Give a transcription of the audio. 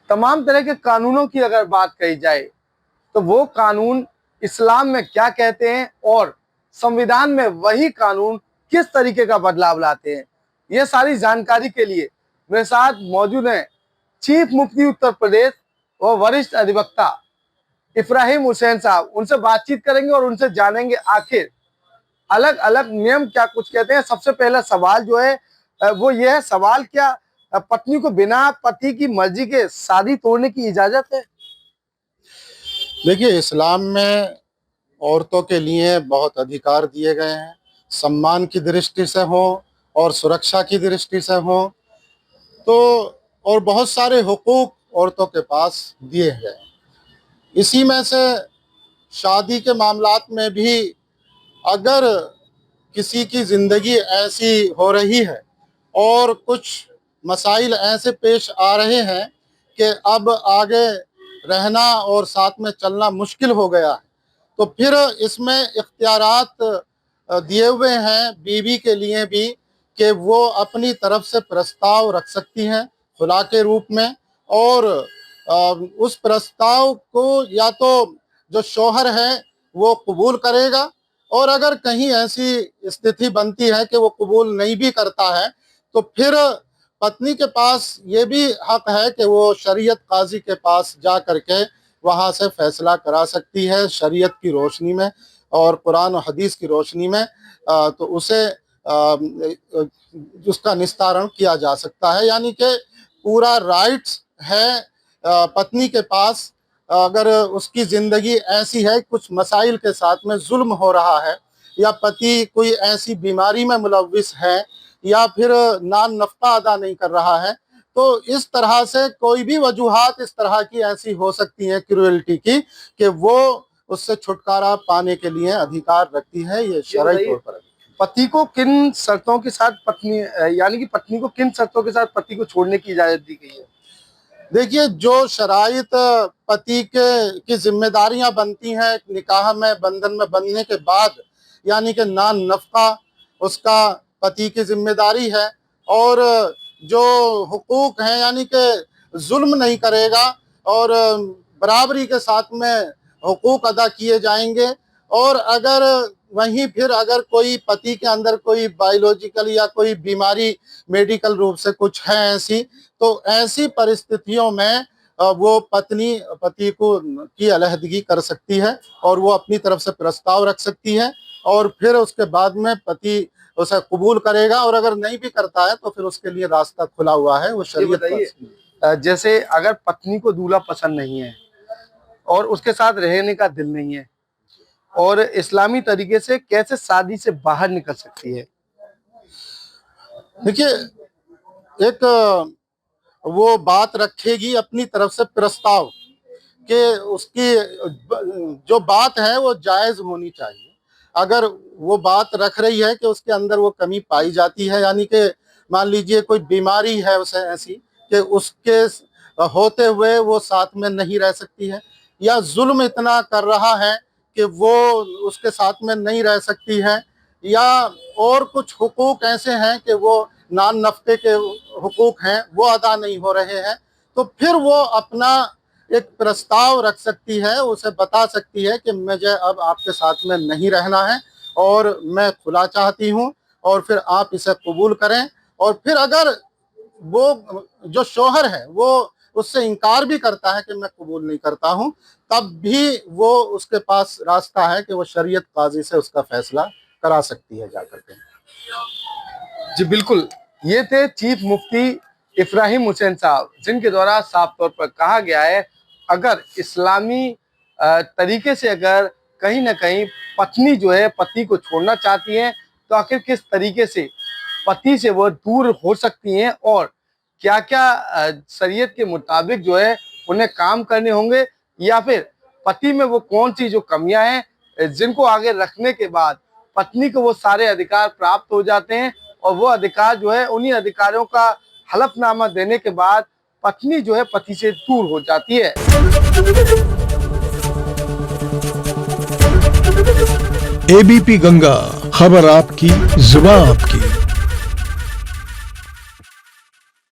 तमाम तरह के कानूनों की अगर बात कही जाए तो वो कानून इस्लाम में क्या कहते हैं और संविधान में वही कानून किस तरीके का बदलाव लाते हैं, ये सारी जानकारी के लिए मेरे साथ मौजूद हैं चीफ मुफ्ती उत्तर प्रदेश और वरिष्ठ अधिवक्ता इब्राहिम हुसैन साहब। उनसे बातचीत करेंगे और उनसे जानेंगे आखिर अलग अलग नियम क्या कुछ कहते हैं। सबसे पहला सवाल जो है वो ये है, सवाल क्या पत्नी को बिना पति की मर्जी के शादी तोड़ने की इजाजत है? देखिए, इस्लाम में औरतों के लिए बहुत अधिकार दिए गए हैं, सम्मान की दृष्टि से हो और सुरक्षा की दृष्टि से हो, तो और बहुत सारे हुकूक औरतों के पास दिए गए हैं। इसी में से शादी के मामलात में भी अगर किसी की ज़िंदगी ऐसी हो रही है और कुछ मसाइल ऐसे पेश आ रहे हैं कि अब आगे रहना और साथ में चलना मुश्किल हो गया है, तो फिर इसमें इख्तियारात दिए हुए हैं बीवी के लिए भी कि वो अपनी तरफ से प्रस्ताव रख सकती हैं खुला के रूप में, और उस प्रस्ताव को या तो जो शौहर है वो कबूल करेगा, और अगर कहीं ऐसी स्थिति बनती है कि वो कबूल नहीं भी करता है तो फिर पत्नी के पास ये भी हक है कि वो शरीयत काजी के पास जा करके वहाँ से फैसला करा सकती है शरीयत की रोशनी में और कुरान और हदीस की रोशनी में, तो उसे उसका निस्तारण किया जा सकता है। यानी कि पूरा राइट्स है पत्नी के पास। अगर उसकी ज़िंदगी ऐसी है, कुछ मसाइल के साथ में जुल्म हो रहा है, या पति कोई ऐसी बीमारी में मुलविस है, या फिर नान नफ़्का अदा नहीं कर रहा है, तो इस तरह से कोई भी वजूहात इस तरह की ऐसी हो सकती हैं क्रूएल्टी की कि वो उससे छुटकारा पाने के लिए अधिकार रखती है। ये शरई तौर पर पति को किन शर्तों के साथ पत्नी यानी कि पत्नी को किन शर्तों के साथ पति को छोड़ने की इजाजत दी गई है? देखिए, जो शराइत पति के की जिम्मेदारियां बनती हैं निकाह में बंधन में बंधने के बाद, यानी कि नान नफ़का उसका पति की जिम्मेदारी है, और जो हुकूक हैं यानी कि जुल्म नहीं करेगा और बराबरी के साथ में हुकूक अदा किए जाएंगे। और अगर वहीं फिर अगर कोई पति के अंदर कोई बायोलॉजिकल या कोई बीमारी मेडिकल रूप से कुछ है ऐसी, तो ऐसी परिस्थितियों में वो पत्नी पति को की अलहदगी कर सकती है और वो अपनी तरफ से प्रस्ताव रख सकती है, और फिर उसके बाद में पति उसे कबूल करेगा, और अगर नहीं भी करता है तो फिर उसके लिए रास्ता खुला हुआ है। वो शरीयत जैसे अगर पत्नी को दूल्हा पसंद नहीं है और उसके साथ रहने का दिल नहीं है, और इस्लामी तरीके से कैसे शादी से बाहर निकल सकती है? देखिए, एक वो बात रखेगी अपनी तरफ से प्रस्ताव कि उसकी जो बात है वो जायज़ होनी चाहिए। अगर वो बात रख रही है कि उसके अंदर वो कमी पाई जाती है, यानी कि मान लीजिए कोई बीमारी है उसे ऐसी कि उसके होते हुए वो साथ में नहीं रह सकती है, या जुल्म इतना कर रहा है कि वो उसके साथ में नहीं रह सकती है, या और कुछ हुकूक ऐसे हैं कि वो नान नफ़्के के हुकूक हैं वो अदा नहीं हो रहे हैं, तो फिर वो अपना एक प्रस्ताव रख सकती है, उसे बता सकती है कि मुझे अब आपके साथ में नहीं रहना है और मैं खुला चाहती हूँ, और फिर आप इसे कबूल करें। और फिर अगर वो जो शौहर है वो उससे इनकार भी करता है कि मैं कबूल नहीं करता हूँ, तब भी वो उसके पास रास्ता है कि वो शरीयत काजी से उसका फैसला करा सकती है जाकर के। जी बिल्कुल, ये थे चीफ मुफ्ती इब्राहिम हुसैन साहब, जिनके द्वारा साफ तौर पर कहा गया है अगर इस्लामी तरीके से अगर कहीं ना कहीं पत्नी जो है पति को छोड़ना चाहती है तो आखिर किस तरीके से पति से वो दूर हो सकती हैं और क्या क्या शरीयत के मुताबिक जो है उन्हें काम करने होंगे, या फिर पति में वो कौन सी जो कमियां हैं जिनको आगे रखने के बाद पत्नी को वो सारे अधिकार प्राप्त हो जाते हैं, और वो अधिकार जो है उन्हीं अधिकारों का हलफनामा देने के बाद पत्नी जो है पति से दूर हो जाती है। एबीपी गंगा, खबर आपकी, जुबान आपकी।